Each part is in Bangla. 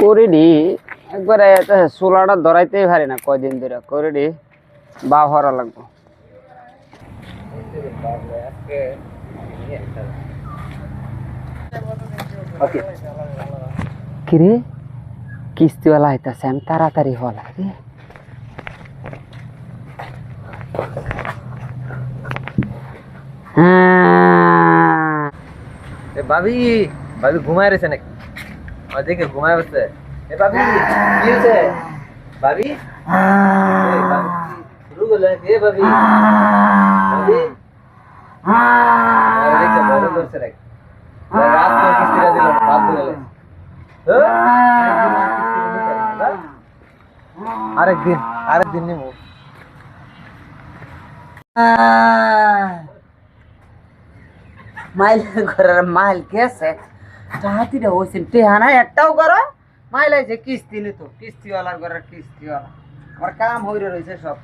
করিডি একবারে চুলাটা ধরাইতেই পারি না কয়দিন ধরে করিডি বা হরা লাগবো। কিরে কিস্তিওয়ালা আইতাছে, আমি তাড়াতাড়ি হওয়া লাগে। ভাবি ভাবি ঘুমায় রয়েছে নাকি? আমার দেখে ঘুমায় বসছে। ভাবি কি হয়েছে? ভাবি শুরু করলে নাকি? ভাবি ভাবি দেখে বড় করছে নাকি? রাত করে কিস্তিটা দিল বাদ ধরে আরেকদিন আরেকদিন নিব। মাইল ঘরের মাইল গেছে টাহাতিটা হয়েছে টেহানা একটাও করো মাইল আছে কিস্তি নিত কিস্তিওয়ালার ঘরের কিস্তিওয়ালা আমার কাম হইরে রয়েছে সব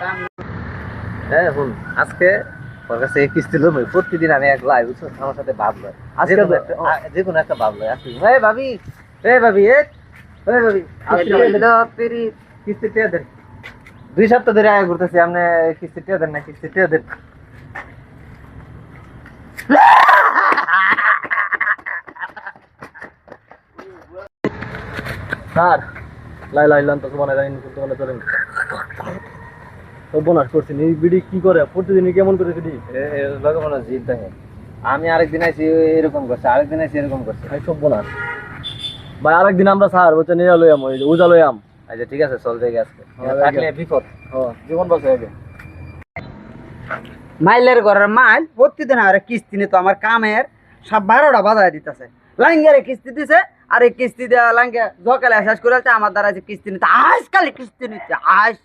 কাম। হ্যাঁ শুন, আজকে ওর কাছে কিস্তি লোক প্রতিদিন আমি এক লাই বুঝছো, আমার সাথে ভাব লয়, যে কোনো একটা ভাব লয়। আসি ভাবি ভাবি ভাবি কিস্তি টেয়া দেন। 2 সপ্তাহ ধরে আগে ঘুরতেছি, আপনি কিস্তি টেয়া দেন না, কিস্তি টেয়া দেন। স্যার লাই লাইলাম তো তোমার জানি করতে বলে চলেন সর্বনাশ করছেন। এই বিড়ি কি করে প্রতিদিনই কেমন করে বিড়ি লগে মনে জিদ দেখে। আমি আরেকদিন আইছি এরকম করছে, আরেকদিন আইছি এরকম করছে। ভাই সর্বনাশ ভাই। আরেকদিন আমরা স্যার বলছে নিয়ে লইয়াম ওই উজা লইয়াম। আচ্ছা ঠিক আছে, চল দেখে আজকে থাকলে বিপদ। জীবন বাঁচে আগে। মাইলের ঘরের মাইল প্রতিদিন আর কিস্তি নিত আমার কামের সব 12টা বাজায় দিতেছে। লাঙ্গেরে কিস্তি দিছে আর এই কিস্তি দেওয়া লাঙ্গে সকালে শেষ করে আমার দ্বারা যে কিস্তি নিতে আজকাল কিস্তি নিচ্ছে আজ